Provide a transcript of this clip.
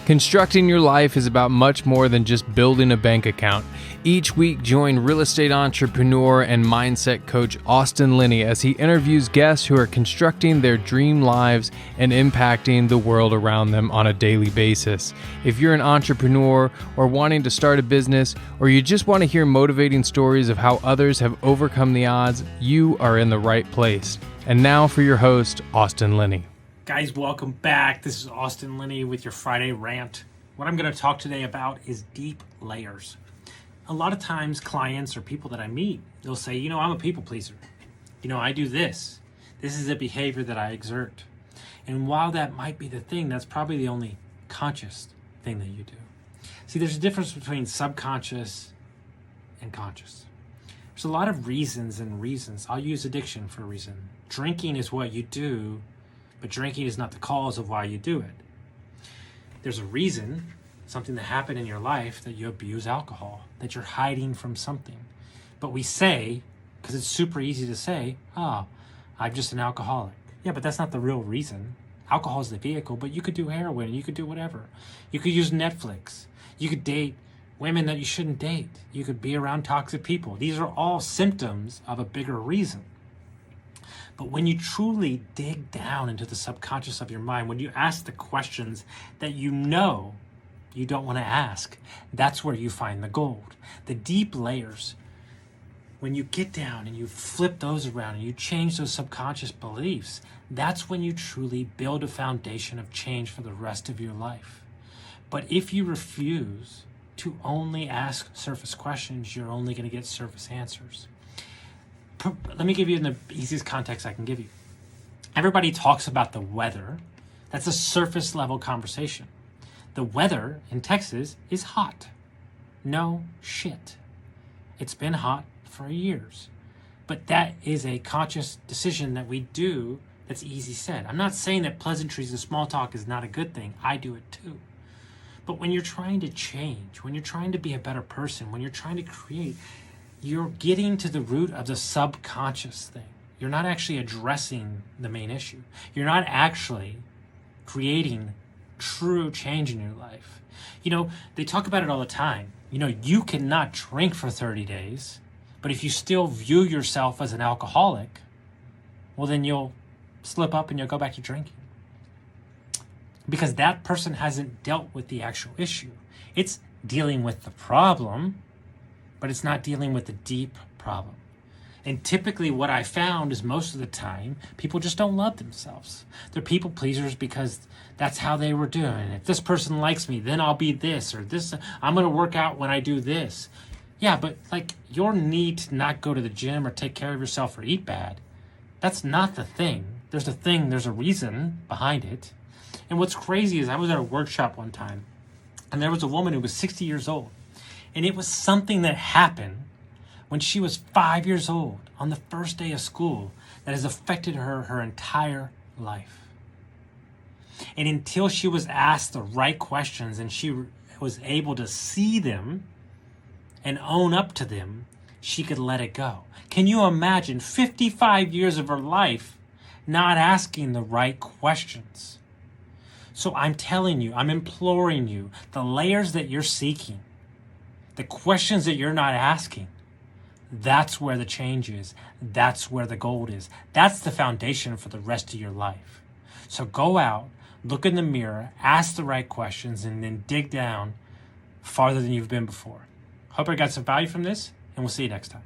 Constructing your life is about much more than just building a bank account. Each week, join real estate entrepreneur and mindset coach Austin Linney as he interviews guests who are constructing their dream lives and impacting the world around them on a daily basis. If you're an entrepreneur or wanting to start a business, or you just want to hear motivating stories of how others have overcome the odds, you are in the right place. And now for your host, Austin Linney. Guys, welcome back. This is Austin Linney with your Friday rant. What I'm going to talk today about is deep layers. A lot of times clients or people that I meet, they'll say, I'm a people pleaser. I do this. This is a behavior that I exert. And while that might be the thing, that's probably the only conscious thing that you do. See, there's a difference between subconscious and conscious. There's a lot of reasons. I'll use addiction for a reason. Drinking is what you do, but drinking is not the cause of why you do it. There's a reason, something that happened in your life, that you abuse alcohol, that you're hiding from something. But we say, because it's super easy to say, I'm just an alcoholic. Yeah, but that's not the real reason. Alcohol is the vehicle, but you could do heroin, you could do whatever. You could use Netflix. You could date women that you shouldn't date. You could be around toxic people. These are all symptoms of a bigger reason. But when you truly dig down into the subconscious of your mind, when you ask the questions that you know you don't want to ask, that's where you find the gold. The deep layers, when you get down and you flip those around and you change those subconscious beliefs, that's when you truly build a foundation of change for the rest of your life. But if you refuse to only ask surface questions, you're only going to get surface answers. Let me give you in the easiest context I can give you. Everybody talks about the weather. That's a surface level conversation. The weather in Texas is hot. No shit. It's been hot for years. But that is a conscious decision that we do that's easy said. I'm not saying that pleasantries and small talk is not a good thing. I do it too. But when you're trying to change, when you're trying to be a better person, when you're trying to create, you're getting to the root of the subconscious thing. You're not actually addressing the main issue. You're not actually creating true change in your life. They talk about it all the time. You cannot drink for 30 days, but if you still view yourself as an alcoholic, well, then you'll slip up and you'll go back to drinking. Because that person hasn't dealt with the actual issue. It's dealing with the problem, but it's not dealing with the deep problem. And typically what I found is most of the time, people just don't love themselves. They're people pleasers because that's how they were doing. If this person likes me, then I'll be this, or this, I'm going to work out when I do this. Yeah, but your need to not go to the gym or take care of yourself or eat bad, that's not the thing. There's a reason behind it. And what's crazy is I was at a workshop one time, and there was a woman who was 60 years old. And it was something that happened when she was 5 years old on the first day of school that has affected her entire life. And until she was asked the right questions and she was able to see them and own up to them, she could let it go. Can you imagine 55 years of her life not asking the right questions? So I'm telling you, I'm imploring you, the layers that you're seeking, the questions that you're not asking, that's where the change is. That's where the gold is. That's the foundation for the rest of your life. So go out, look in the mirror, ask the right questions, and then dig down farther than you've been before. Hope I got some value from this, and we'll see you next time.